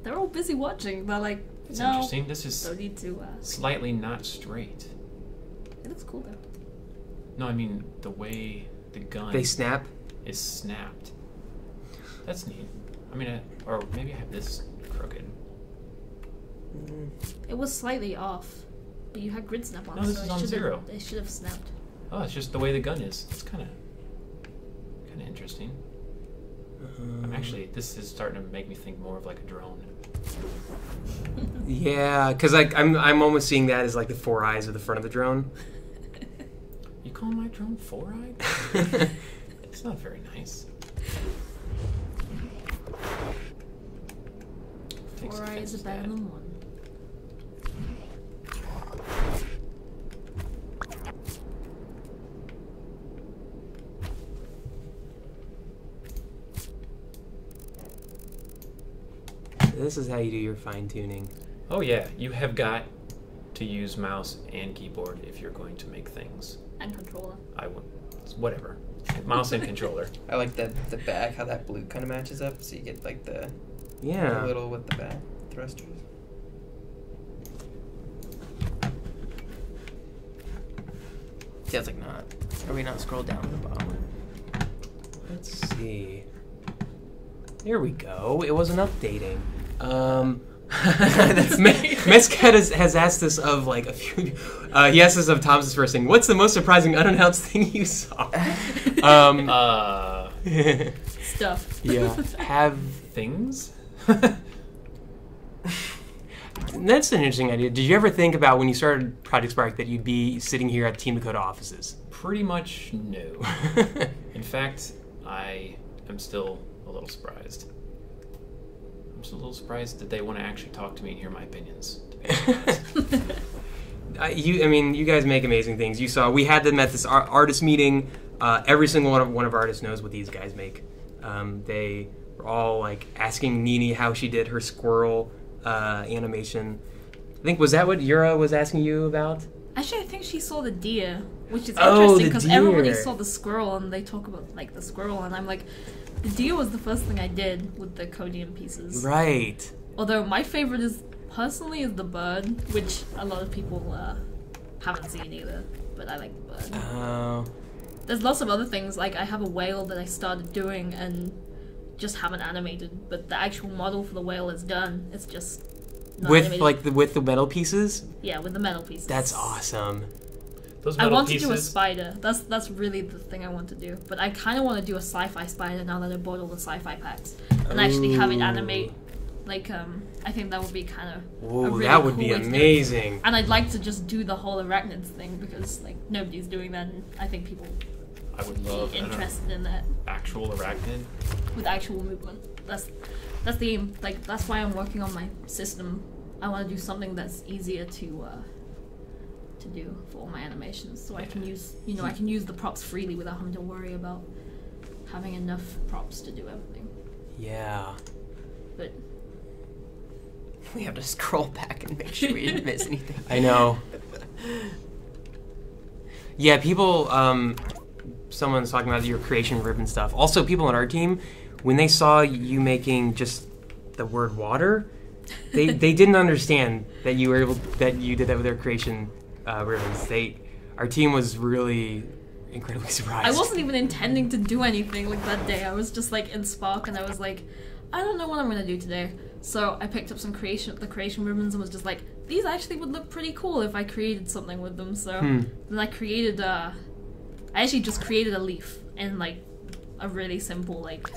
They're all busy watching. They're like, It's no, interesting. This is don't need to. slightly not straight. It looks cool though. No, I mean the way the gun They snap. is snapped. That's neat. I mean, or maybe I have this crooked. It was slightly off, but you had grid snap on. No, this so is on 0. It should have snapped. Oh, it's just the way the gun is. It's kind of interesting. This is starting to make me think more of like a drone. Yeah, because I'm almost seeing that as like the 4 eyes of the front of the drone. You call my drone 4-eyed? It's not very nice. 4 eyes are better than 1. This is how you do your fine tuning. Oh yeah, you have got to use mouse and keyboard if you're going to make things. And controller. I would, whatever. Mouse and controller. I like the back, how that blue kind of matches up, so you get like the Yeah. little with the back thrusters. See, I was like, not. Are we not scroll down to the bottom? Let's see. There we go. It wasn't updating. Mescat has asked us of like a few. He asked us of Thomas's first thing. What's the most surprising unannounced thing you saw? Stuff. Yeah. Have Things? That's an interesting idea. Did you ever think about when you started Project Spark that you'd be sitting here at Team Dakota offices? Pretty much no. In fact, I am still a little surprised. I'm just a little surprised that they want to actually talk to me and hear my opinions. To be honest. You guys make amazing things. You saw we had them at this artist meeting. Every single one of our artists knows what these guys make. They were all like asking Nini how she did her squirrel animation. I think was that what Yura was asking you about? Actually, I think she saw the deer, which is Oh, interesting the because deer. everybody saw the squirrel and they talk about like the squirrel, and I'm like, the deer was the first thing I did with the Codium pieces. Right. Although my favorite is the bird, which a lot of people haven't seen either, but I like the bird. Oh. There's lots of other things, like I have a whale that I started doing and just haven't animated, but the actual model for the whale is done. It's just not With animated. like with the metal pieces. Yeah, with the metal pieces. That's awesome. Those I metal want pieces, to do a spider. That's really the thing I want to do. But I kind of want to do a sci-fi spider now that I bought all the sci-fi packs and actually have it animate. Like I think that would be kind of. Whoa, really that would cool be way to do it. amazing. And I'd like to just do the whole arachnids thing because like nobody's doing that, and I think people I would love be an interested in that actual arachnid. with actual movement. That's the aim. Like that's why I'm working on my system. I want to do something that's easier to do for all my animations, so I can use I can use the props freely without having to worry about having enough props to do everything. Yeah. But We have to scroll back and make sure we didn't miss anything. I know. Yeah, people. Someone's talking about your creation ribbon stuff. Also, people on our team, when they saw you making just the word water, they didn't understand that you did that with their creation ribbons. Our team was really incredibly surprised. I wasn't even intending to do anything like that day. I was just like in Spark and I was like, I don't know what I'm gonna do today. So I picked up the creation ribbons and was just like, these actually would look pretty cool if I created something with them. So then I created I actually just created a leaf and like a really simple like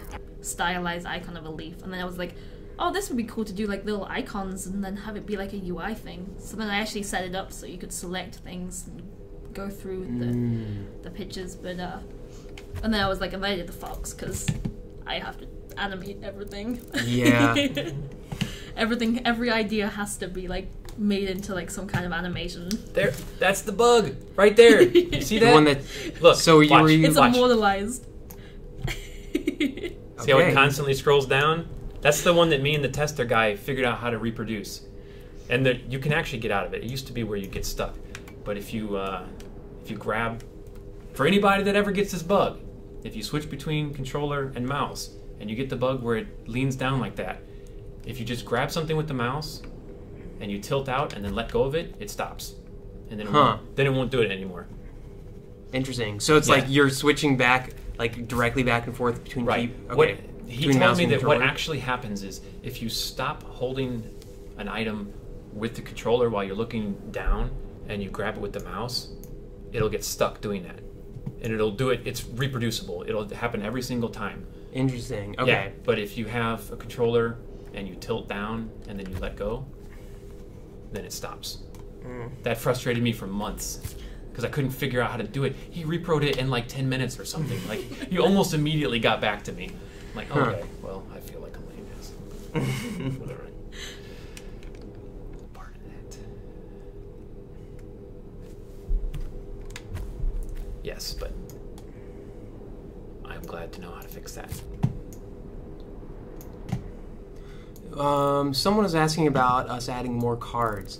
stylized icon of a leaf, and then I was like, oh, this would be cool to do like little icons and then have it be like a UI thing. So then I actually set it up so you could select things and go through the pictures, but and then I was like, and then I did the fox because I have to animate everything. Yeah. Every idea has to be like made into like some kind of animation. There, that's the bug right there. You see that? The one that. Look, So you watch. were It's Watch. immortalized. See how it constantly scrolls down? That's the one that me and the tester guy figured out how to reproduce. And you can actually get out of it. It used to be where you get stuck. But if you grab... For anybody that ever gets this bug, if you switch between controller and mouse, and you get the bug where it leans down like that, if you just grab something with the mouse, and you tilt out and then let go of it, it stops. And then it won't do it anymore. Interesting. So it's like you're switching back, like directly back and forth between Right. Okay. He between told mouse me and that what controller. actually happens is if you stop holding an item with the controller while you're looking down and you grab it with the mouse, it'll get stuck doing that. And it'll do it, it's reproducible. It'll happen every single time. Interesting. Okay. Yeah, but if you have a controller and you tilt down and then you let go, then it stops. That frustrated me for months because I couldn't figure out how to do it. He repro'd it in like 10 minutes or something. Like, he almost immediately got back to me. I'm like, okay, well, I feel like I'm lame ass. Whatever. Pardon that. Yes, but I'm glad to know how to fix that. Someone was asking about us adding more cards.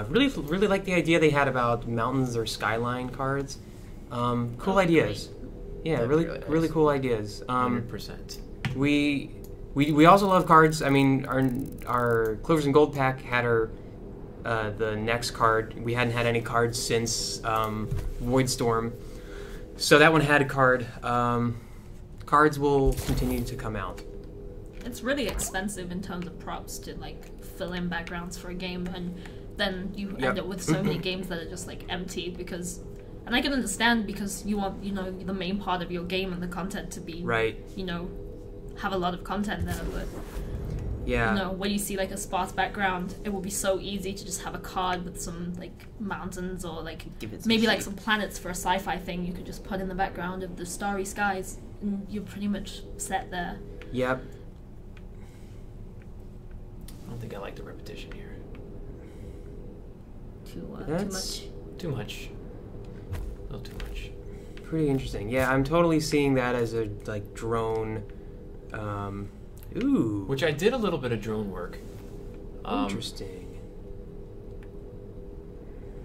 Really like the idea they had about mountains or skyline cards. Cool ideas. Yeah, That'd be really, really nice. really cool ideas. 100%. We also love cards. I mean, our Clovers and Gold pack had the next card. We hadn't had any cards since Voidstorm, so that one had a card. Cards will continue to come out. It's really expensive in terms of props to like fill in backgrounds for a game, and then you Yep. end up with so many games that are just like empty because. And I can understand because you want, the main part of your game and the content to be, Right. have a lot of content there, but, Yeah. when you see, like, a sparse background, it will be so easy to just have a card with some, like, mountains or, like, Give it some maybe, like, shape. some planets for a sci-fi thing you could just put in the background of the starry skies, and you're pretty much set there. Yep. I don't think I like the repetition here. Too That's- much. Too much. A little too much. Pretty interesting. Yeah, I'm totally seeing that as a like drone. Ooh. Which I did a little bit of drone work. Interesting.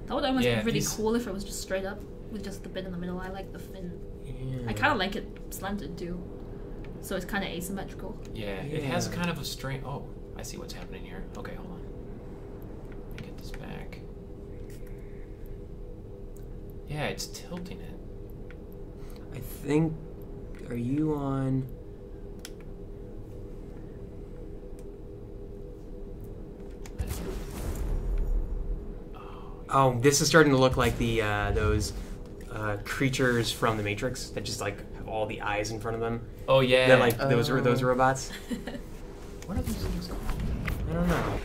That would almost Yeah, be really these- cool if it was just straight up with just the bit in the middle. I like the fin. Yeah. I kind of like it slanted too, so it's kind of asymmetrical. Yeah, it has Yeah. kind of a strange... Oh, I see what's happening here. Okay, hold on. Let me get this back. Yeah, it's tilting it. I think. Are you on? Oh, this is starting to look like the those creatures from the Matrix that just like have all the eyes in front of them. Oh, yeah. They're like those robots. What are these things called? I don't know.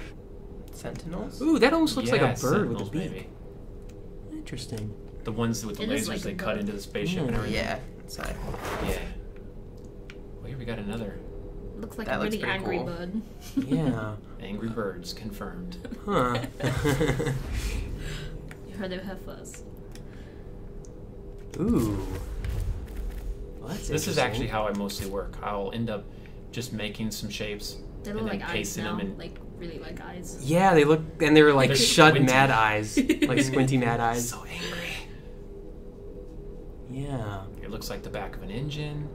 Sentinels? Ooh, that almost looks like Yeah, a bird with a sentinels, beak. maybe. Interesting. The ones with the It is lasers like a they cut bird. into the spaceship and Yeah. everything. Yeah. Inside. Yeah. Well, here we got another. Looks like That a looks really pretty angry cool. bird. Yeah. Angry Birds, confirmed. Huh. You heard it here first. Ooh. Well, that's This is interesting. actually how I mostly work. I'll end up just making some shapes They and look then like eyes pasting now, them in. like really like eyes. Yeah, they look, and they were like They're shut squinty. mad eyes, like squinty mad eyes. So angry. Yeah. It looks like the back of an engine,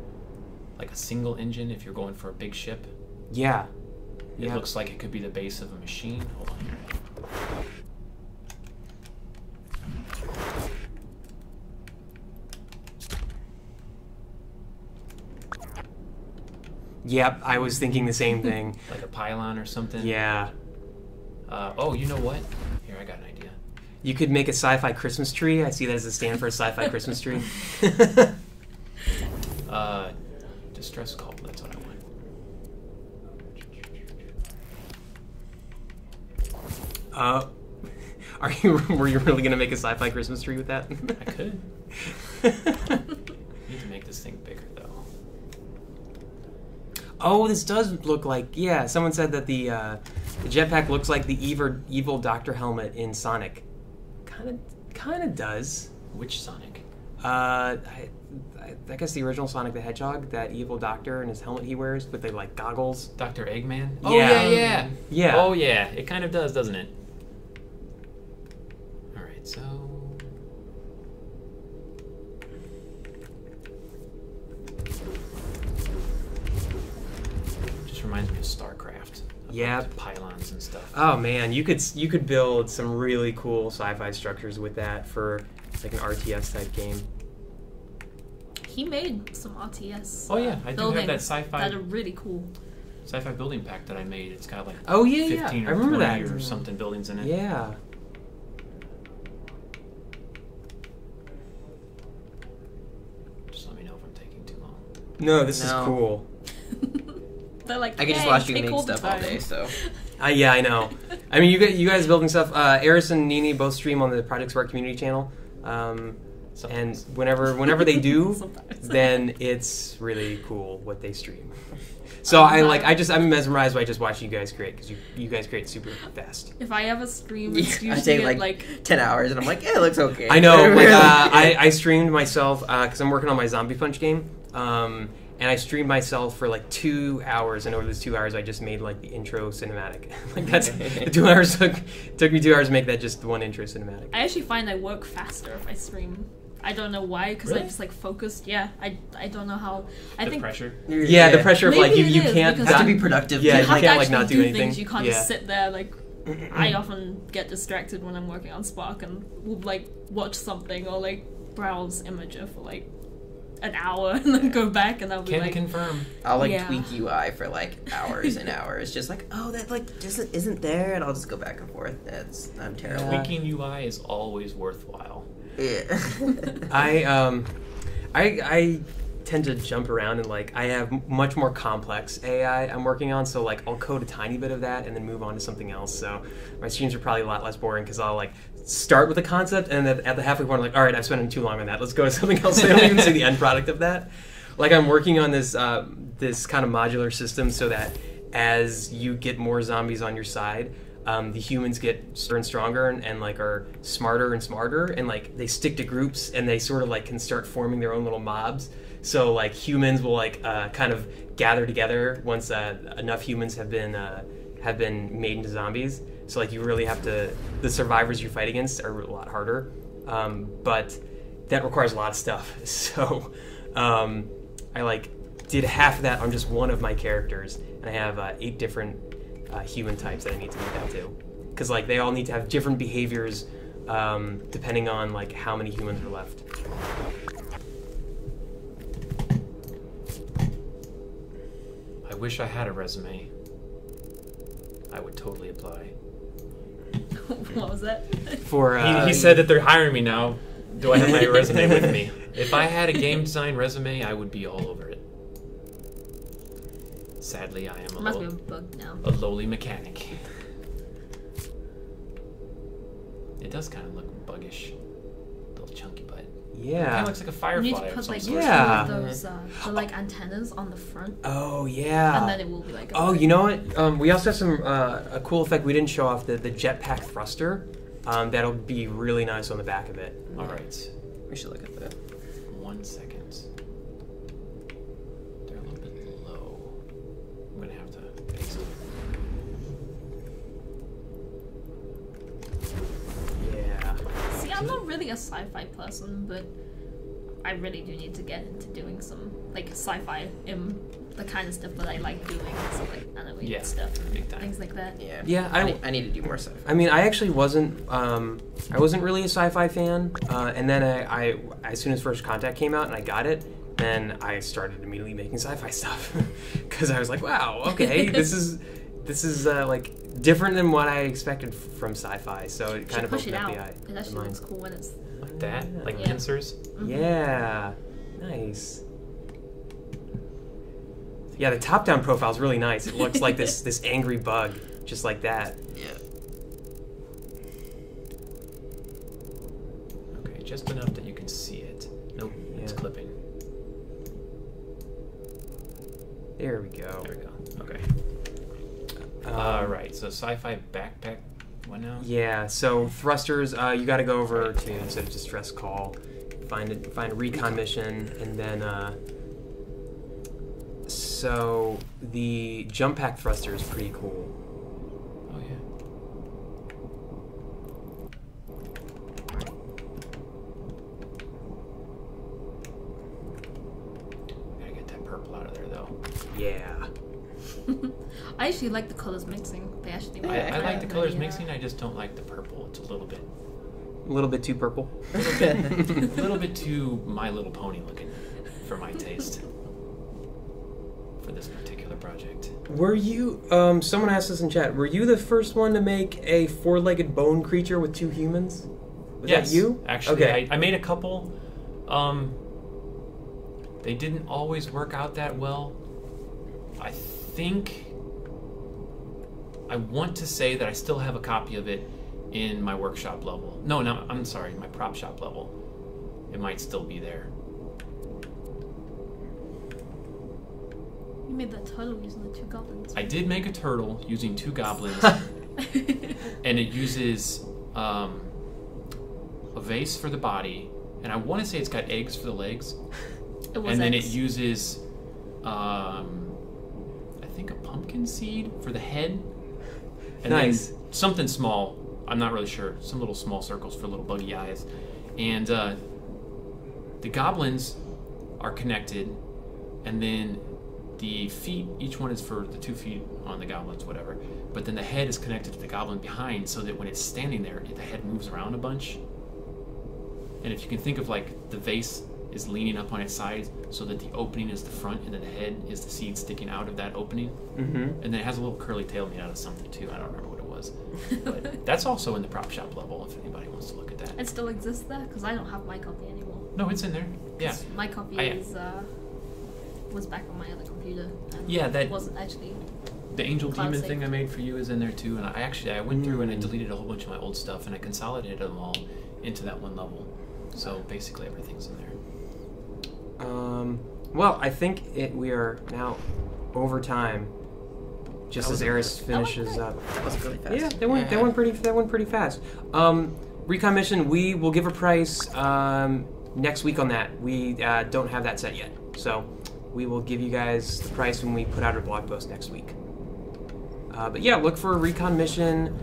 like a single engine if you're going for a big ship. Yeah. It Yeah. looks like it could be the base of a machine. Hold on here. Yep, I was thinking the same thing. Like a pylon or something. Yeah. Oh, you know what? Here, I got an idea. You could make a sci-fi Christmas tree. I see that as a stand for a sci-fi Christmas tree. Distress call. That's what I want. Were you really gonna make a sci-fi Christmas tree with that? I could. Need to make this thing bigger though. Oh, this does look like, yeah, someone said that the jetpack looks like the evil Doctor helmet in Sonic. Kind of does. Which Sonic? I guess the original Sonic the Hedgehog, that evil Doctor and his helmet he wears with the like goggles. Dr. Eggman? Yeah. Oh, yeah. Yeah. Oh, yeah. It kind of does, doesn't it? Alright, so... Just reminds me of StarCraft. About Yep. Pylons and stuff. Oh man, you could build some really cool sci-fi structures with that for like an RTS type game. he made some RTS. Oh yeah, I do have that buildings sci-fi that are really cool. sci-fi building pack that I made. It's got like Oh yeah, 15 yeah. or I remember 20 that. or something buildings in it. Yeah. Just let me know if I'm taking too long. No, this is No. cool. They're like, I could just "Hey, watch you take make all the stuff all time." day, so. Yeah, I know. I mean, you guys building stuff. Eris and Nini both stream on the Project Spark community channel, and Sometimes. whenever they do, Sometimes. then it's really cool what they stream. So I'm mesmerized by just watching you guys create because you guys create super fast. If I ever stream, Yeah, it's I usually take at, like 10 hours, and I'm like, yeah, it looks okay. I know. Like, I streamed myself because I'm working on my Zombie Punch game, and I streamed myself for like 2 hours. And over those 2 hours, I just made like the intro cinematic. Like that's the 2 hours took me 2 hours to make that just one intro cinematic. I actually find I work faster if I stream. I don't know why, because I Really? just like focused. Yeah, I don't know how. I The think pressure. Yeah, the pressure of like Maybe you it is, can't because have to not- be productive. Yeah, you you have can't to like actually not do anything. things. You can't Yeah. just sit there. Like I often get distracted when I'm working on Spark and will like watch something or like browse Imager for like an hour and then go back and I'll be Can like, confirm. I'll like Yeah. tweak UI for like hours and hours, just like, oh, that like just isn't there, and I'll just go back and forth. I'm terrible. Tweaking UI is always worthwhile. Yeah. I tend to jump around and like I have much more complex AI I'm working on, so like I'll code a tiny bit of that and then move on to something else. So my streams are probably a lot less boring because I'll like start with a concept and then at the halfway point I'm like, all right, I've spent too long on that. Let's go to something else. I don't even see the end product of that. Like I'm working on this this kind of modular system so that as you get more zombies on your side, the humans get stronger and stronger and like are smarter and smarter and like they stick to groups and they sort of like can start forming their own little mobs. So like humans will like kind of gather together once enough humans have been made into zombies. So like you really have to, the survivors you fight against are a lot harder, but that requires a lot of stuff. So I like did half of that on just one of my characters, and I have 8 different human types that I need to make that to, because like they all need to have different behaviors depending on like how many humans are left. I wish I had a resume. I would totally apply. what was that? For He said that they're hiring me now. Do I have my resume with me? If I had a game design resume, I would be all over it. Sadly, I am It must be a bug now. a lowly mechanic. It does kind of look buggish. Little chunky butt. Kind yeah. of looks like a firefly You need to of put some like sort. Yeah. two of those the like antennas on the front, Oh yeah. and then it will be like. Oh, you know what? We also have some a cool effect we didn't show off, the jetpack thruster. That'll be really nice on the back of it. All right. We should look at that. 1 second. They're a little bit low. I'm gonna have to paste it. Yeah. See, I'm not really a sci-fi person, but I really do need to get into doing some like sci-fi, the kind of stuff that I like doing, so like animated Yeah, stuff and big time. things like that. Yeah. Yeah, I need to do more stuff. I mean, I actually wasn't. I wasn't really a sci-fi fan, and then I as soon as First Contact came out and I got it, then I started immediately making sci-fi stuff because I was like, wow, okay, this is like different than what I expected from sci-fi. So it kind of push opened it up out. the eye. It the actually mind. looks cool when it's. Like that? Like Yeah. pincers? Yeah, nice. Yeah, the top-down profile is really nice. It looks like this angry bug, just like that. Yeah. Okay, just enough that you can see it. Nope, it's Yeah. clipping. There we go. There we go. Okay. Um, Alright, so sci-fi backpack. What now? Yeah, so thrusters, you got to go over to, instead of just stress call, find a recon mission, and then so the jump pack thruster is pretty cool. Oh yeah. Gotta get that purple out of there though. Yeah. I actually like the colors mixing. They actually. I like the colors mixing, I just don't like the purple. It's a little A little bit too purple. bit too My Little Pony looking. for my taste for this particular project. Were you, someone asked us in chat, were you the first one to make a 4-legged bone creature with 2 humans? Was Yes, that you? actually, Okay. I made a couple. They didn't always work out that well. I think I want to say that I still have a copy of it in my workshop level. No, I'm sorry, my prop shop level. It might still be there. You made that turtle using the 2 goblins. I did make a turtle using 2 goblins, and it uses a vase for the body, and I want to say it's got eggs for the legs, and then it uses, I think, a pumpkin seed for the head, and Nice. then something small. I'm not really sure. Some little small circles for little buggy eyes, and the goblins are connected, and then the feet, each one is for the 2 feet on the goblins, whatever. But then the head is connected to the goblin behind, so that when it's standing there, the head moves around a bunch. And if you can think of like the vase is leaning up on its side, so that the opening is the front, and then the head is the seed sticking out of that opening. Mm-hmm. And then it has a little curly tail made out of something too. I don't remember what it was. But that's also in the prop shop level if anybody wants to look at that. It still exists there? Because I don't have my copy anymore. No, it's in there. Yeah. 'Cause my copy was back on my other computer. And Yeah, that- wasn't actually. The Angel Cloud Demon saved. thing I made for you is in there too, and I went through and I deleted a whole bunch of my old stuff and I consolidated them all into that one level. So basically everything's in there. Well, I think we are now over time. Just as Eris finishes up. That was really fast. Yeah, that went pretty fast. Recon mission, we will give a price next week on that. We don't have that set yet, so we will give you guys the price when we put out our blog post next week. But yeah, look for a Recon mission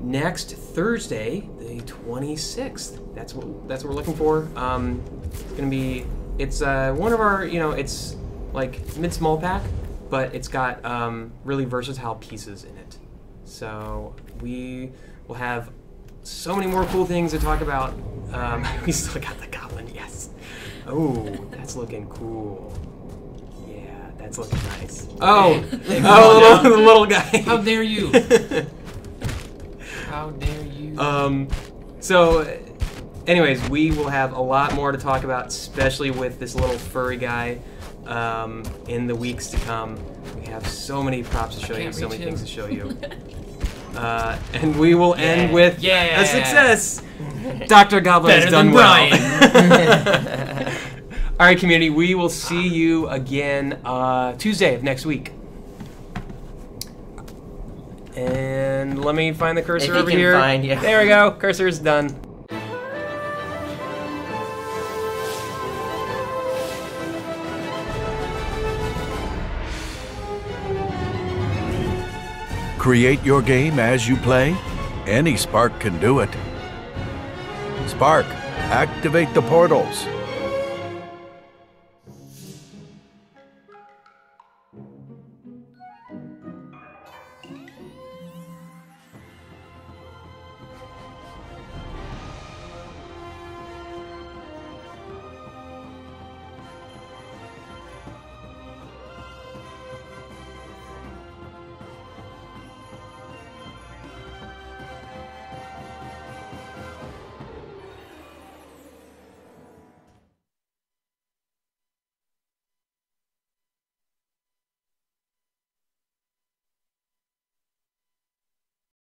next Thursday, the 26th. That's what we're looking for. It's one of our, it's like mid-small pack, but it's got really versatile pieces in it. So we will have so many more cool things to talk about. We still got the goblin, yes. Oh, that's looking cool. Yeah, that's looking nice. Oh, the little guy. How dare you? How dare you? So, anyways, we will have a lot more to talk about, especially with this little furry guy, in the weeks to come. We have so many props to show you, so many things to show you. And we will end with a success. Dr. Goblin has done well. All right, community, we will see you again Tuesday of next week. And let me find the cursor over here. There we go. Cursor's done. Create your game as you play? Any Spark can do it. Spark, activate the portals.